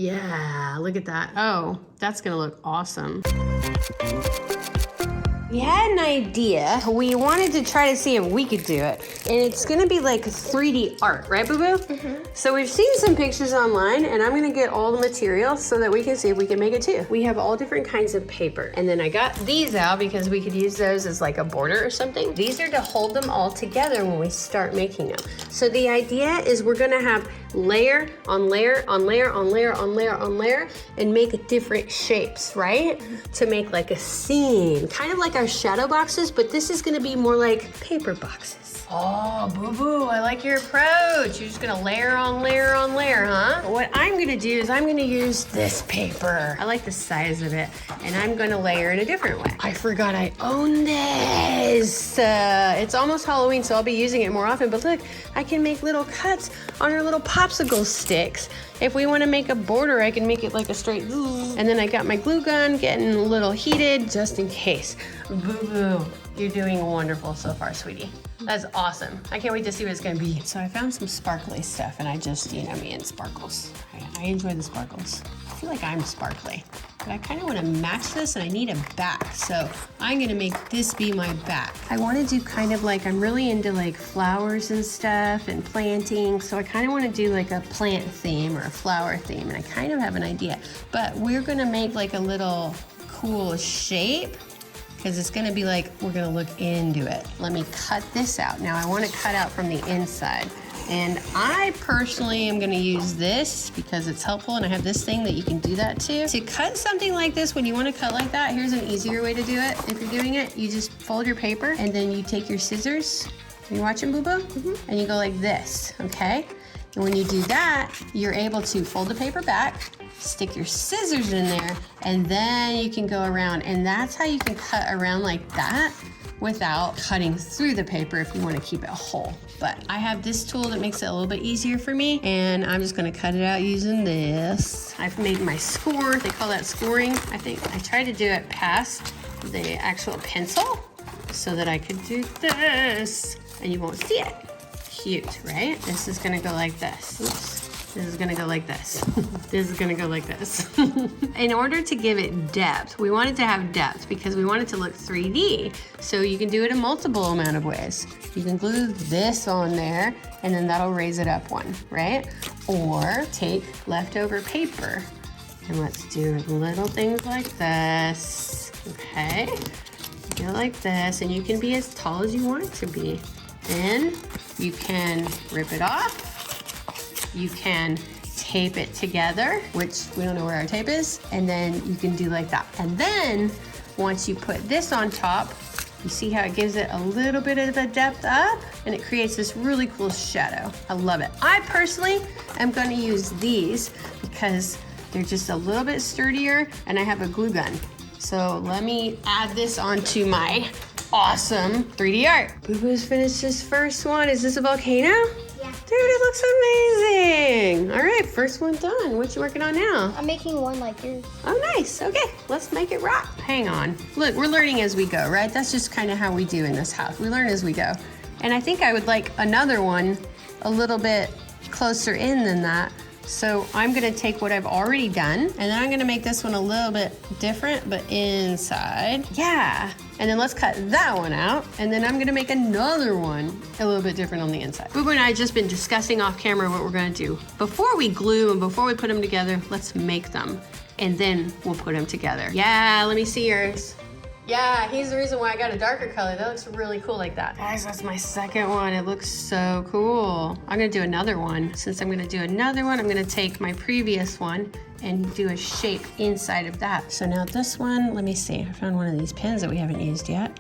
Yeah, look at that. Oh, that's gonna look awesome. We had an idea. We wanted to try to see if we could do it. And it's gonna be like 3D art, right, Boo-Boo? Mm-hmm. So we've seen some pictures online, and I'm gonna get all the material so that we can see if we can make it too. We have all different kinds of paper. And then I got these out because we could use those as like a border or something. These are to hold them all together when we start making them. So the idea is we're gonna have layer on layer on layer on layer on layer on layer and make different shapes, right? To make like a scene, kind of like our shadow boxes, but this is gonna be more like paper boxes. Oh, Boo-Boo, I like your approach. You're just gonna layer on layer on layer, huh? What I'm gonna do is I'm gonna use this paper. I like the size of it, and I'm gonna layer in a different way. I forgot I own this. It's almost Halloween, so I'll be using it more often, but look, I can make little cuts on our little popsicle sticks. If we wanna make a border, I can make it like a straight, and then I got my glue gun getting a little heated just in case. Boo-Boo, you're doing wonderful so far, sweetie. That's awesome. I can't wait to see what it's gonna be. So I found some sparkly stuff, and I just, you know me and sparkles. I enjoy the sparkles. I feel like I'm sparkly, but I kind of want to match this, and I need a back. So I'm gonna make this be my back. I want to do kind of like, I'm really into like flowers and stuff and planting. So I kind of want to do like a plant theme or a flower theme, and I kind of have an idea. But we're gonna make like a little cool shape, because it's gonna be like, we're gonna look into it. Let me cut this out. Now I wanna cut out from the inside. And I personally am gonna use this because it's helpful, and I have this thing that you can do that to. To cut something like this, when you wanna cut like that, here's an easier way to do it. If you're doing it, you just fold your paper, and then you take your scissors. You watching, Boo-Boo? Mm-hmm. And you go like this, okay? And when you do that, you're able to fold the paper back, stick your scissors in there, and then you can go around, and that's how you can cut around like that without cutting through the paper if you want to keep it whole. But I have this tool that makes it a little bit easier for me, and I'm just gonna cut it out using this. I've made my score. They call that scoring. I think I tried to do it past the actual pencil so that I could do this, and you won't see it. Cute, right? This is gonna go like this. Oops. This is gonna go like this. This is gonna go like this. In order to give it depth, we want it to have depth because we want it to look 3D. So you can do it a multiple amount of ways. You can glue this on there, and then that'll raise it up one, right? Or take leftover paper, and let's do little things like this, okay? Do it like this, and you can be as tall as you want it to be. Then you can rip it off. You can tape it together, which we don't know where our tape is, and then you can do like that. And then once you put this on top, you see how it gives it a little bit of the depth up, and it creates this really cool shadow. I love it. I personally am going to use these because they're just a little bit sturdier, and I have a glue gun. So let me add this onto my awesome 3D art. Boo-Boo's finished his first one. Is this a volcano? Yeah. Dude, it looks amazing. All right, first one done. What you working on now? I'm making one like yours. Oh, nice. Okay, let's make it rock. Hang on. Look, we're learning as we go, right? That's just kind of how we do in this house. We learn as we go. And I think I would like another one a little bit closer in than that. So I'm gonna take what I've already done, and then I'm gonna make this one a little bit different, but inside. Yeah. And then let's cut that one out, and then I'm gonna make another one a little bit different on the inside. Boo-Boo and I have just been discussing off camera what we're gonna do. Before we glue and before we put them together, let's make them, and then we'll put them together. Yeah, let me see yours. Yeah, he's the reason why I got a darker color. That looks really cool like that. Guys, that's my second one. It looks so cool. I'm gonna do another one. Since I'm gonna do another one, I'm gonna take my previous one and do a shape inside of that. So now this one, let me see. I found one of these pens that we haven't used yet.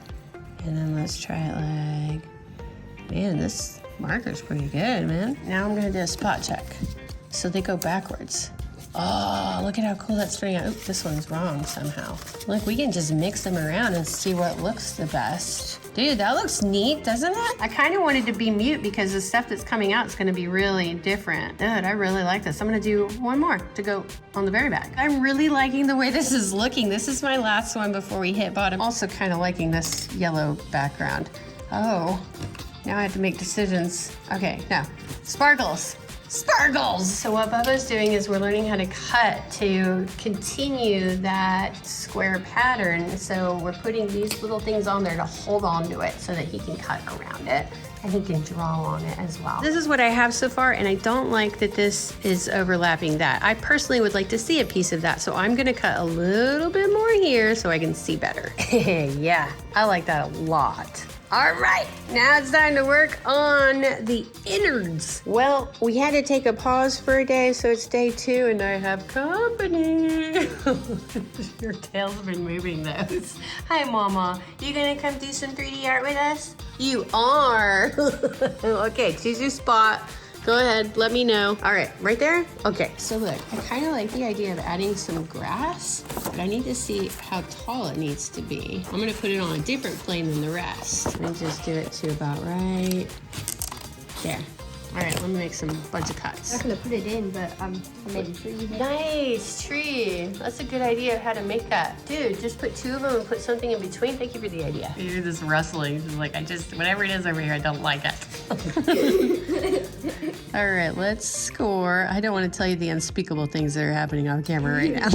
And then let's try it like, man, this marker's pretty good, man. Now I'm gonna do a spot check. So they go backwards. Oh, look at how cool that's turning out. Oop, this one's wrong somehow. Look, we can just mix them around and see what looks the best. Dude, that looks neat, doesn't it? I kind of wanted to be mute because the stuff that's coming out is going to be really different. Dude, I really like this. I'm going to do one more to go on the very back. I'm really liking the way this is looking. This is my last one before we hit bottom. Also kind of liking this yellow background. Oh, now I have to make decisions. Okay, now, sparkles. sparkles. So what Bubba's doing is we're learning how to cut to continue that square pattern. So we're putting these little things on there to hold on to it so that he can cut around it. And he can draw on it as well. This is what I have so far, and I don't like that this is overlapping that. I personally would like to see a piece of that, so I'm gonna cut a little bit more here so I can see better. Yeah, I like that a lot. All right, now it's time to work on the innards. Well, we had to take a pause for a day, so it's day 2, and I have company. Your tail's been moving those. Hi, Mama. You gonna come do some 3D art with us? You are. Okay, choose your spot. Go ahead, let me know. All right, right there? Okay, so look, I kind of like the idea of adding some grass, but I need to see how tall it needs to be. I'm gonna put it on a different plane than the rest. And just do it to about right there. All right, let me make some bunch of cuts. I'm not gonna put it in, but I made a tree. Nice tree. That's a good idea of how to make that. Dude, just put 2 of them and put something in between. Thank you for the idea. You're just rustling. She's like, whatever it is over here, I don't like it. All right, let's score. I don't want to tell you the unspeakable things that are happening on camera right now.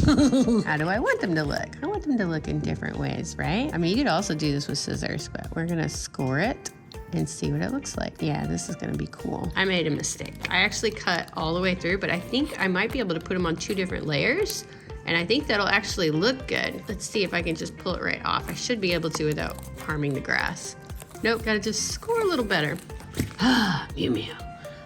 How do I want them to look? I want them to look in different ways, right? I mean, you could also do this with scissors, but we're gonna score it and see what it looks like. Yeah, this is gonna be cool. I made a mistake. I actually cut all the way through, but I think I might be able to put them on 2 different layers, and I think that'll actually look good. Let's see if I can just pull it right off. I should be able to without harming the grass. Nope, gotta just score a little better. Ah, Mew Mew.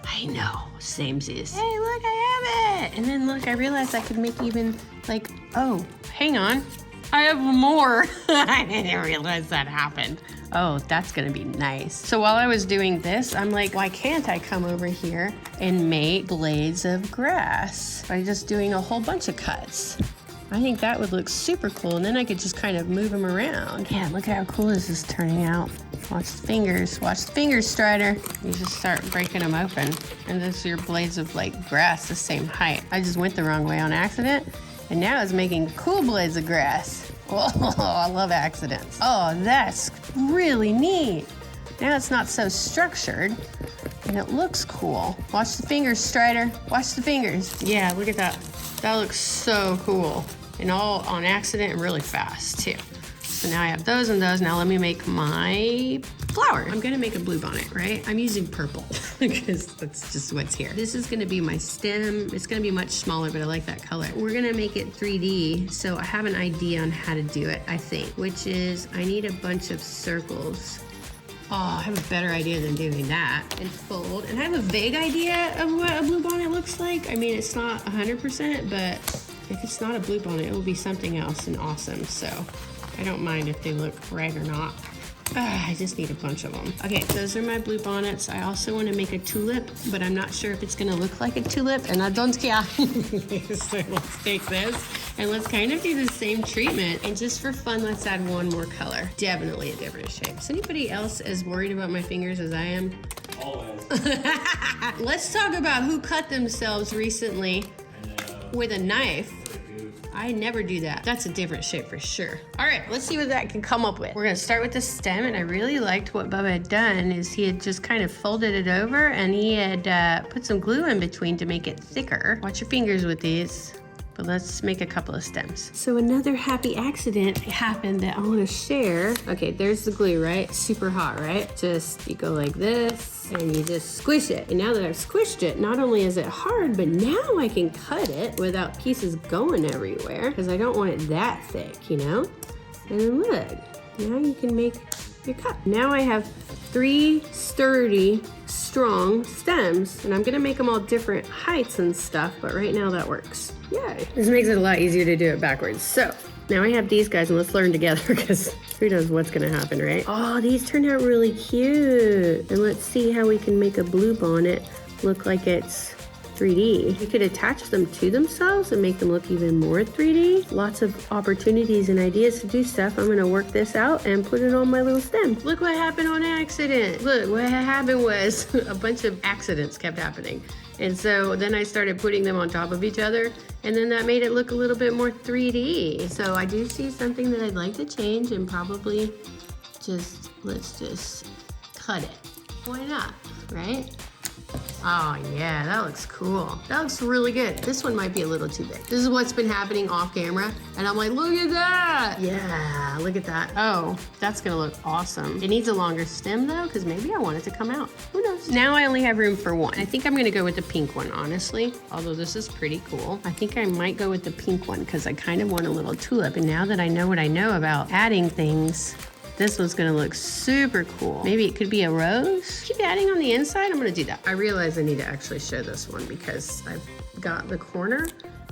I know, samesies. Hey, look, I have it! And then look, I realized I could make even like, oh, hang on. I have more. I didn't realize that happened. Oh, that's gonna be nice. So while I was doing this, I'm like, why can't I come over here and make blades of grass by just doing a whole bunch of cuts? I think that would look super cool, and then I could just kind of move them around. Yeah, look at how cool this is turning out. Watch the fingers, Strider. You just start breaking them open, and those are your blades of like grass the same height. I just went the wrong way on accident, and now it's making cool blades of grass. Oh, I love accidents. Oh, that's really neat. Now it's not so structured, and it looks cool. Watch the fingers, Strider. Watch the fingers. Yeah, look at that. That looks so cool. And all on accident and really fast, too. So now I have those and those. Now let me make my flower. I'm gonna make a blue bonnet, right? I'm using purple because that's just what's here. This is gonna be my stem. It's gonna be much smaller, but I like that color. We're gonna make it 3D, so I have an idea on how to do it, I think, which is I need a bunch of circles. Oh, I have a better idea than doing that. And fold. And I have a vague idea of what a blue bonnet looks like. I mean, it's not 100%, but if it's not a blue bonnet, it will be something else and awesome. So I don't mind if they look right or not. I just need a bunch of them. Okay, those are my blue bonnets. I also want to make a tulip, but I'm not sure if it's going to look like a tulip, and I don't care. So let's take this, and let's kind of do the same treatment. And just for fun, let's add one more color. Definitely a different shape. Is anybody else as worried about my fingers as I am? Always. Let's talk about who cut themselves recently with a knife. I never do that. That's a different shape for sure. All right, let's see what that can come up with. We're gonna start with the stem, and I really liked what Bubba had done is he had just kind of folded it over, and he had put some glue in between to make it thicker. Watch your fingers with these. But let's make a couple of stems. So another happy accident happened that I want to share. Okay, there's the glue, right? Super hot, right? Just, you go like this, and you just squish it. And now that I've squished it, not only is it hard, but now I can cut it without pieces going everywhere, because I don't want it that thick, you know? And then look, now you can make your cup. Now I have 3 sturdy, strong stems, and I'm gonna make them all different heights and stuff, but right now that works. Yay. This makes it a lot easier to do it backwards. So now I have these guys, and let's learn together because who knows what's gonna happen, right? Oh, these turned out really cute. And let's see how we can make a blue bonnet look like it's 3D. You could attach them to themselves and make them look even more 3D. Lots of opportunities and ideas to do stuff. I'm gonna work this out and put it on my little stem. Look what happened on accident. Look, what happened was a bunch of accidents kept happening. And so then I started putting them on top of each other, and then that made it look a little bit more 3D. So I do see something that I'd like to change, and probably let's just cut it. Why not, right? Oh yeah, that looks cool. That looks really good. This one might be a little too big. This is what's been happening off camera. And I'm like, look at that. Yeah, look at that. Oh, that's gonna look awesome. It needs a longer stem though, because maybe I want it to come out. Who knows? Now I only have room for one. I think I'm gonna go with the pink one, honestly. Although this is pretty cool. I think I might go with the pink one because I kind of want a little tulip. And now that I know what I know about adding things, this one's gonna look super cool. Maybe it could be a rose. Keep adding on the inside, I'm gonna do that. I realize I need to actually show this one because I've got the corner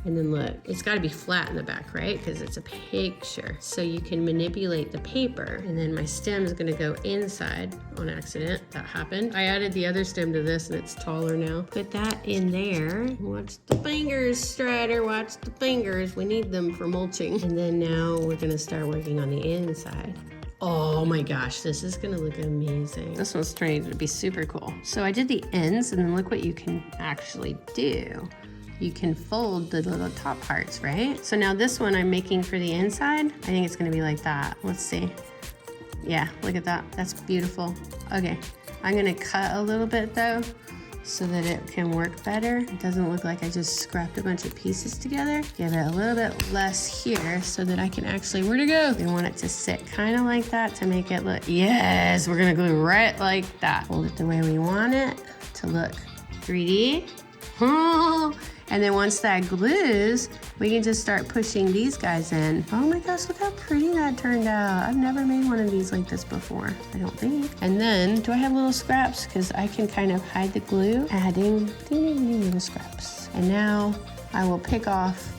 and then look, it's gotta be flat in the back, right? Because it's a picture. So you can manipulate the paper and then my stem's gonna go inside on accident. That happened. I added the other stem to this and it's taller now. Put that in there. Watch the fingers, Strider, watch the fingers. We need them for mulching. And then now we're gonna start working on the inside. Oh my gosh, this is gonna look amazing. This one's trying to be super cool. So I did the ends and then look what you can actually do. You can fold the little top parts, right? So now this one I'm making for the inside, I think it's gonna be like that. Let's see. Yeah, look at that, that's beautiful. Okay, I'm gonna cut a little bit though, so that it can work better. It doesn't look like I just scrapped a bunch of pieces together. Give it a little bit less here so that I can actually, where'd it go? We want it to sit kind of like that to make it look, yes, we're gonna glue right like that. Hold it the way we want it to look 3D. And then once that glues, we can just start pushing these guys in. Oh my gosh, look how pretty that turned out. I've never made one of these like this before, I don't think. And then, do I have little scraps? Because I can kind of hide the glue, adding teeny little scraps. And now I will pick off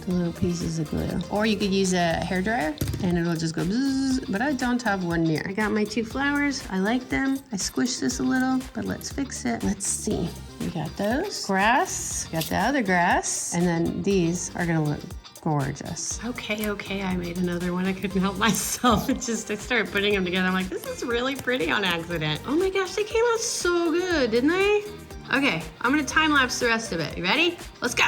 the little pieces of glue. Or you could use a hairdryer and it'll just go bzzz, but I don't have one near. I got my 2 flowers, I like them. I squished this a little, but let's fix it. Let's see. We got those. Grass, got the other grass. And then these are gonna look gorgeous. Okay, I made another one. I couldn't help myself. I started putting them together. I'm like, this is really pretty on accident. Oh my gosh, they came out so good, didn't they? Okay, I'm gonna time lapse the rest of it. You ready? Let's go.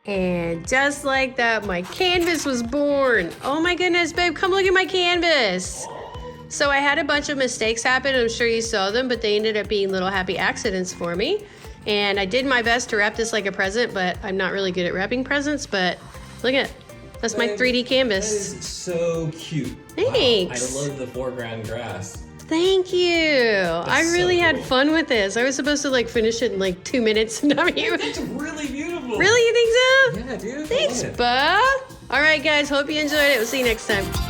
And just like that, my canvas was born. Oh my goodness, babe, come look at my canvas. So I had a bunch of mistakes happen. I'm sure you saw them, but they ended up being little happy accidents for me. And I did my best to wrap this like a present, but I'm not really good at wrapping presents, but look at it. That's my 3D canvas. That is so cute. Thanks. Wow, I love the foreground grass. Thank you. I really had fun with this. I was supposed to like finish it in like 2 minutes. It's really beautiful. Really, you think so? Yeah, dude. Thanks, Bub. All right, guys. Hope you enjoyed it. We'll see you next time.